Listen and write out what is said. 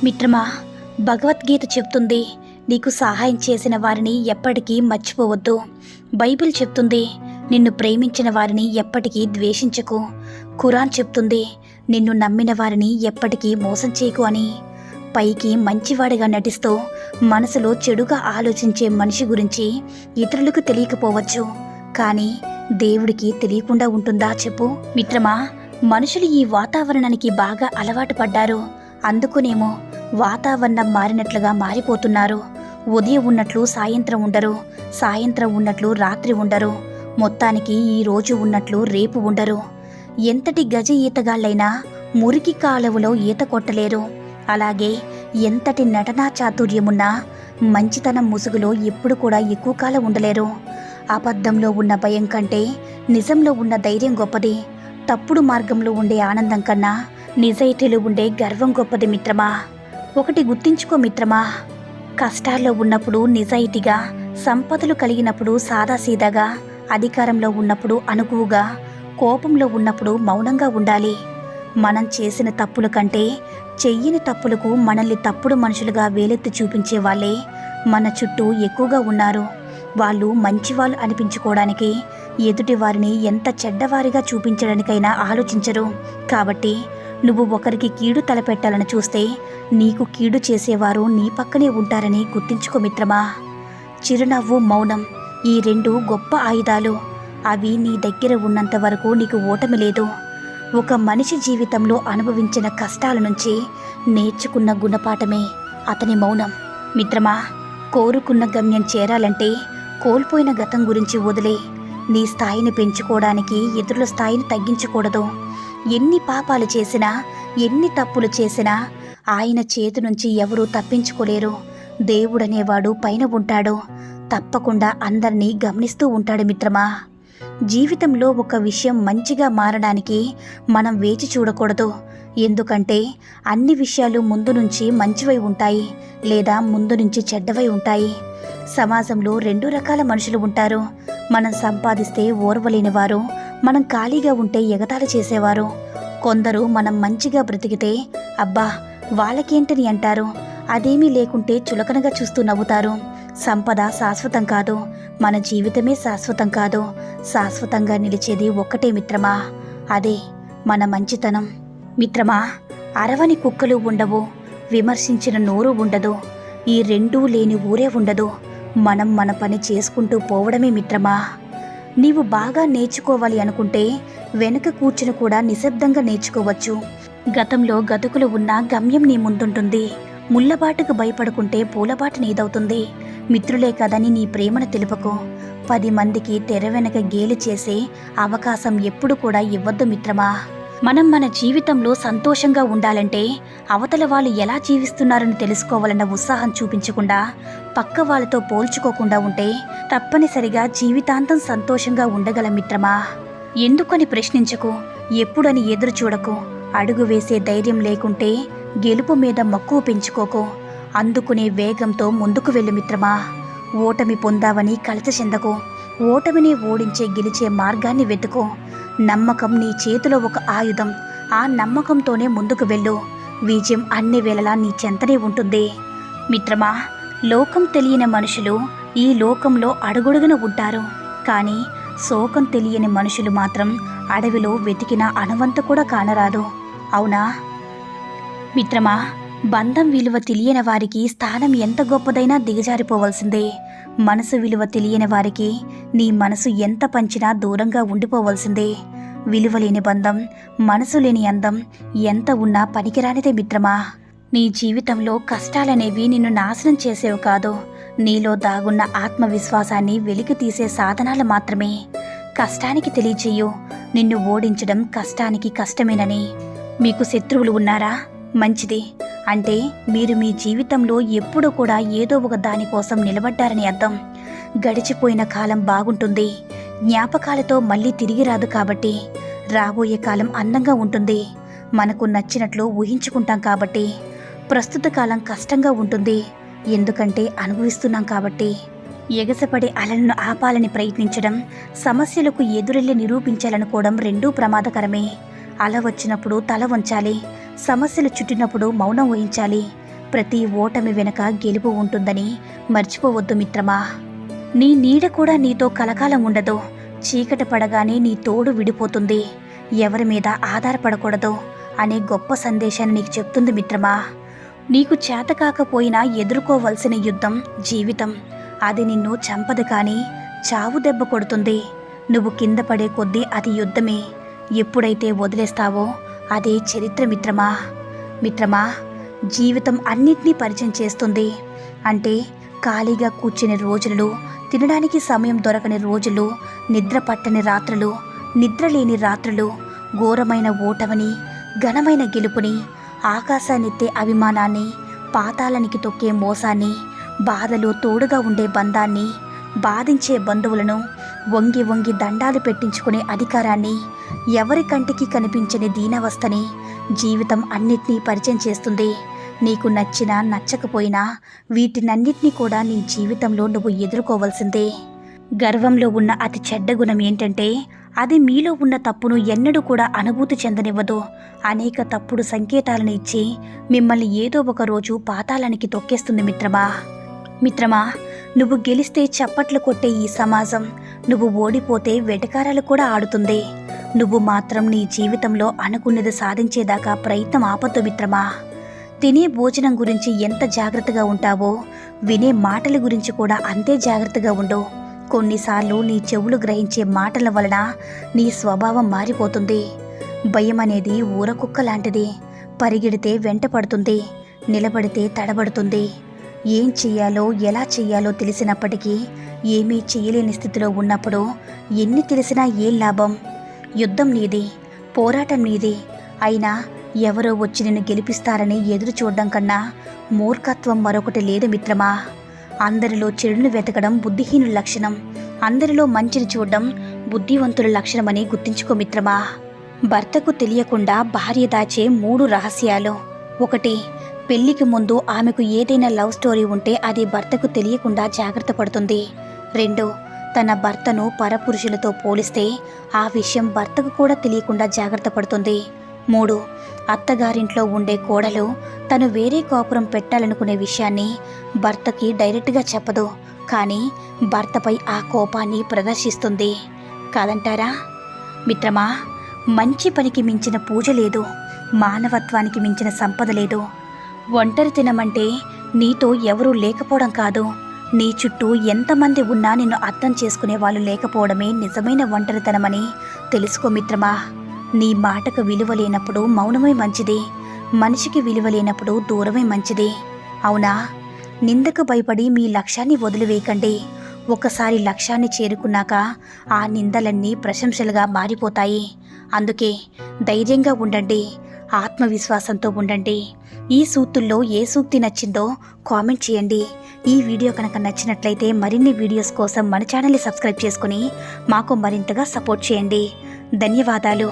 మిత్రమా, భగవద్గీత చెప్తుంది, నీకు సహాయం చేసిన వారిని ఎప్పటికీ మర్చిపోవద్దు. బైబిల్ చెప్తుంది, నిన్ను ప్రేమించిన వారిని ఎప్పటికీ ద్వేషించకు. ఖురాన్ చెప్తుంది, నిన్ను నమ్మిన వారిని ఎప్పటికీ మోసం చేయకు అని. పైకి మంచివాడిగా నటిస్తూ మనసులో చెడుగా ఆలోచించే మనిషి గురించి ఇతరులకు తెలియకపోవచ్చు, కానీ దేవుడికి తెలియకుండా ఉంటుందా చెప్పు? మిత్రమా, మనుషులు ఈ వాతావరణానికి బాగా అలవాటు పడ్డారు. అందుకునేమో వాతావరణం మారినట్లుగా మారిపోతున్నారు. ఉదయం ఉన్నట్లు సాయంత్రం ఉండరు, సాయంత్రం ఉన్నట్లు రాత్రి ఉండరు, మొత్తానికి ఈ రోజు ఉన్నట్లు రేపు ఉండరు. ఎంతటి గజ ఈతగాళ్ళైనా మురికి కాలువలో ఈత కొట్టలేరు. అలాగే ఎంతటి నటనా చాతుర్యమున్నా మంచితనం ముసుగులో ఎప్పుడు కూడా ఎక్కువ కాలం ఉండలేరు. అబద్ధంలో ఉన్న భయం కంటే నిజంలో ఉన్న ధైర్యం గొప్పది. తప్పుడు మార్గంలో ఉండే ఆనందం కన్నా నిజాయితీలో ఉండే గర్వం గొప్పది మిత్రమా. ఒకటి గుర్తించుకో మిత్రమా, కష్టాల్లో ఉన్నప్పుడు నిజాయితీగా, సంపదలు కలిగినప్పుడు సాదాసీదాగా, అధికారంలో ఉన్నప్పుడు అనుకువగా, కోపంలో ఉన్నప్పుడు మౌనంగా ఉండాలి. మనం చేసిన తప్పుల కంటే చెయ్యని తప్పులకు మనల్ని తప్పుడు మనుషులుగా వేలెత్తి చూపించే వాళ్ళే మన చుట్టూ ఎక్కువగా ఉన్నారు. వాళ్ళు మంచివాళ్ళు అనిపించుకోవడానికి ఎదుటి వారిని ఎంత చెడ్డవారిగా చూపించడానికైనా ఆలోచించరు. కాబట్టి నువ్వు ఒకరికి కీడు తలపెట్టాలని చూస్తే నీకు కీడు చేసేవారు నీ పక్కనే ఉంటారని గుర్తించుకో మిత్రమా. చిరునవ్వు, మౌనం, ఈ రెండు గొప్ప ఆయుధాలు. అవి నీ దగ్గర ఉన్నంత వరకు నీకు ఓటమి లేదు. ఒక మనిషి జీవితంలో అనుభవించిన కష్టాల నుంచి నేర్చుకున్న గుణపాఠమే అతని మౌనం. మిత్రమా, కోరుకున్న గమ్యం చేరాలంటే కోల్పోయిన గతం గురించి వదిలే. నీ స్థాయిని పెంచుకోవడానికి ఇతరుల స్థాయిని తగ్గించకూడదు. ఎన్ని పాపాలు చేసినా, ఎన్ని తప్పులు చేసినా ఆయన చేతి నుంచి ఎవరూ తప్పించుకోలేరు. దేవుడనేవాడు పైన ఉంటాడు, తప్పకుండా అందరినీ గమనిస్తూ ఉంటాడు మిత్రమా. జీవితంలో ఒక విషయం మంచిగా మారడానికి మనం వేచి చూడకూడదు. ఎందుకంటే అన్ని విషయాలు ముందు నుంచి మంచివై ఉంటాయి, లేదా ముందు నుంచి చెడ్డవై ఉంటాయి. సమాజంలో రెండు రకాల మనుషులు ఉంటారు. మనం సంపాదిస్తే ఓర్వలేనివారు, మనం ఖాళీగా ఉంటే ఎగతాళి చేసేవారు. కొందరు మనం మంచిగా బ్రతికితే అబ్బా వాళ్ళకేంటని అంటారు, అదేమీ లేకుంటే చులకనగా చూస్తూ నవ్వుతారు. సంపద శాశ్వతం కాదు, మన జీవితమే శాశ్వతం కాదు. శాశ్వతంగా నిలిచేది ఒక్కటే మిత్రమా, అదే మన మంచితనం. మిత్రమా, అరవని కుక్కలు ఉండవు, విమర్శించిన నోరు ఉండదు, ఈ రెండూ లేని ఊరే ఉండదు. మనం మన పని చేసుకుంటూ పోవడమే మిత్రమా. నీవు బాగా నేర్చుకోవాలి అనుకుంటే వెనక కూర్చుని కూడా నిశ్శబ్దంగా నేర్చుకోవచ్చు. గతంలో గతుకులు ఉన్న గమ్యం నీ ముందుంటుంది. ముళ్ళబాటుకు భయపడుకుంటే పూలబాటు నీదవుతుంది. మిత్రులే కదని నీ ప్రేమను తెలుపుకో. 10 మందికి తెర వెనక గేలి చేసే అవకాశం ఎప్పుడు కూడా ఇవ్వద్దు మిత్రమా. మనం మన జీవితంలో సంతోషంగా ఉండాలంటే అవతల వాళ్ళు ఎలా జీవిస్తున్నారని తెలుసుకోవాలన్న ఉత్సాహం చూపించకుండా, పక్క వాళ్ళతో పోల్చుకోకుండా ఉంటే తప్పనిసరిగా జీవితాంతం సంతోషంగా ఉండగల మిత్రమా. ఎందుకని ప్రశ్నించకు, ఎప్పుడని ఎదురు చూడకు. అడుగు వేసే ధైర్యం లేకుంటే గెలుపు మీద మక్కువ పెంచుకోకు. అందుకునే వేగంతో ముందుకు వెళ్ళు మిత్రమా. ఓటమి పొందావని కలత చెందకు. ఓటమిని ఓడించే గెలిచే మార్గాన్ని వెతుకో. నమ్మకం నీ చేతిలో ఒక ఆయుధం. ఆ నమ్మకంతోనే ముందుకు వెళ్ళు. విజయం అన్ని వేళలా నీ చెంతనే ఉంటుంది. మిత్రమా, లోకం తెలియని మనుషులు ఈ లోకంలో అడుగడుగున ఉంటారు. కానీ శోకం తెలియని మనుషులు మాత్రం అడవిలో వెతికిన అణువంత కూడా కానరాదు. అవునా మిత్రమా? బంధం విలువ తెలియని వారికి స్థానం ఎంత గొప్పదైనా దిగజారిపోవలసిందే. మనసు విలువ తెలియని వారికి నీ మనసు ఎంత పంచినా దూరంగా ఉండిపోవలసిందే. విలువలేని బంధం, మనసు లేని అందం ఎంత ఉన్నా పనికిరానిదే మిత్రమా. నీ జీవితంలో కష్టాలనేవి నిన్ను నాశనం చేసేవి కాదు, నీలో దాగున్న ఆత్మవిశ్వాసాన్ని వెలికి తీసే సాధనాలు మాత్రమే. కష్టానికి తెలియచేయు, నిన్ను ఓడించడం కష్టానికి కష్టమేనని. మీకు శత్రువులు ఉన్నారా? మంచిది. అంటే మీరు మీ జీవితంలో ఎప్పుడూ కూడా ఏదో ఒక దానికోసం నిలబడ్డారని అర్థం. గడిచిపోయిన కాలం బాగుంటుంది, జ్ఞాపకాలతో మళ్ళీ తిరిగి రాదు. కాబట్టి రాబోయే కాలం అందంగా ఉంటుంది. మనకు నచ్చినట్లు ఊహించుకుంటాం కాబట్టి. ప్రస్తుత కాలం కష్టంగా ఉంటుంది, ఎందుకంటే అనుభవిస్తున్నాం కాబట్టి. ఎగసపడే అలలను ఆపాలని ప్రయత్నించడం, సమస్యలకు ఎదురెళ్ళి నిరూపించాలనుకోవడం రెండూ ప్రమాదకరమే. అల వచ్చినప్పుడు తల వంచాలి, సమస్యలు చుట్టినప్పుడు మౌనం వహించాలి. ప్రతి ఓటమి వెనుక గెలుపు ఉంటుందని మర్చిపోవద్దు మిత్రమా. నీ నీడ కూడా నీతో కలకాలం ఉండదు. చీకటి పడగానే నీ తోడు విడిపోతుంది. ఎవరి మీద ఆధారపడకూడదు అనే గొప్ప సందేశాన్ని నీకు చెప్తుంది మిత్రమా. నీకు చేత కాకపోయినా ఎదుర్కోవలసిన యుద్ధం జీవితం. అది నిన్ను చంపదు కానీ చావు దెబ్బ కొడుతుంది. నువ్వు కింద పడే కొద్దీ అది యుద్ధమే. ఎప్పుడైతే వదిలేస్తావో అదే చరిత్ర మిత్రమా. మిత్రమా, జీవితం అన్నిటినీ పరిచయం చేస్తుంది. అంటే ఖాళీగా కూర్చునే రోజులు, తినడానికి సమయం దొరకని రోజులు, నిద్ర పట్టని రాత్రులు, నిద్రలేని రాత్రులు, ఘోరమైన ఓటమిని, ఘనమైన గెలుపుని, ఆకాశాన్నెత్తే అభిమానాన్ని, పాతాళానికి తొక్కే మోసాన్ని, బాధలో తోడుగా ఉండే బంధాన్ని, బాధించే బంధువులను, వంగి వంగి దండాలు పెట్టించుకునే అధికారాన్ని, ఎవరి కంటికి కనిపించని దీనావస్థని జీవితం అన్నిటినీ పరిచయం చేస్తుంది. నీకు నచ్చినా నచ్చకపోయినా వీటినన్నిటినీ కూడా నీ జీవితంలో నువ్వు ఎదుర్కోవాల్సిందే. గర్వంలో ఉన్న అతి చెడ్డ గుణం ఏంటంటే అది మీలో ఉన్న తప్పును ఎన్నడూ కూడా అనుభూతి చెందనివ్వదు. అనేక తప్పుడు సంకేతాలను ఇచ్చి మిమ్మల్ని ఏదో ఒక రోజు పాతాళానికి తొక్కేస్తుంది మిత్రమా. మిత్రమా, నువ్వు గెలిస్తే చప్పట్లు కొట్టే ఈ సమాజం నువ్వు ఓడిపోతే వెటకారాలు కూడా ఆడుతుంది. నువ్వు మాత్రం నీ జీవితంలో అనుకున్నది సాధించేదాకా ప్రయత్నం ఆపొద్దు మిత్రమా. తినే భోజనం గురించి ఎంత జాగ్రత్తగా ఉంటావో వినే మాటల గురించి కూడా అంతే జాగ్రత్తగా ఉండు. కొన్నిసార్లు నీ చెవులు గ్రహించే మాటల వలన నీ స్వభావం మారిపోతుంది. భయం అనేది ఊరకుక్క లాంటిది. పరిగెడితే వెంట పడుతుంది, నిలబడితే తడబడుతుంది. ఏం చెయ్యాలో ఎలా చెయ్యాలో తెలిసినప్పటికీ ఏమీ చెయ్యలేని స్థితిలో ఉన్నప్పుడు ఎన్ని తెలిసినా ఏం లాభం? యుద్ధం నీది, పోరాటం నీది. అయినా ఎవరో వచ్చి నిన్ను గెలిపిస్తారని ఎదురు చూడడం కన్నా మూర్ఖత్వం మరొకటి లేదు మిత్రమా. అందరిలో చెడును వెతకడం బుద్ధిహీనుల లక్షణం, అందరిలో మంచిని చూడడం బుద్ధివంతుల లక్షణమని గుర్తుంచుకో మిత్రమా. భర్తకు తెలియకుండా భార్య దాచే 3 రహస్యాలు. 1. పెళ్లికి ముందు ఆమెకు ఏదైనా లవ్ స్టోరీ ఉంటే అది భర్తకు తెలియకుండా జాగ్రత్త పడుతుంది. 2. తన భర్తను పరపురుషులతో పోలిస్తే ఆ విషయం భర్తకు కూడా తెలియకుండా జాగ్రత్త పడుతుంది. 3. అత్తగారింట్లో ఉండే కోడలు తను వేరే కాపురం పెట్టాలనుకునే విషయాన్ని భర్తకి డైరెక్ట్గా చెప్పదు, కానీ భర్తపై ఆ కోపాన్ని ప్రదర్శిస్తుంది. కాదంటారా మిత్రమా? మంచి పనికి మించిన పూజ లేదు, మానవత్వానికి మించిన సంపద లేదు. ఒంటరి తినమంటే నీతో ఎవరూ లేకపోవడం కాదు, నీ చుట్టూ ఎంతమంది ఉన్నా నిన్ను అర్థం చేసుకునే వాళ్ళు లేకపోవడమే నిజమైన ఒంటరితనమని తెలుసుకో మిత్రమా. నీ మాటకు విలువ లేనప్పుడు మౌనమే మంచిది, మనిషికి విలువ లేనప్పుడు దూరమే మంచిది. అవునా? నిందకు భయపడి మీ లక్ష్యాన్ని వదిలివేయకండి. ఒకసారి లక్ష్యాన్ని చేరుకున్నాక ఆ నిందలన్నీ ప్రశంసలుగా మారిపోతాయి. అందుకే ధైర్యంగా ఉండండి, ఆత్మవిశ్వాసంతో ఉండండి. ఈ సూక్తుల్లో ఏ సూక్తి నచ్చిందో కామెంట్ చేయండి. ఈ వీడియో కనుక నచ్చినట్లయితే మరిన్ని వీడియోస్ కోసం మన ఛానల్ని సబ్స్క్రైబ్ చేసుకుని మాకు మరింతగా సపోర్ట్ చేయండి. ధన్యవాదాలు.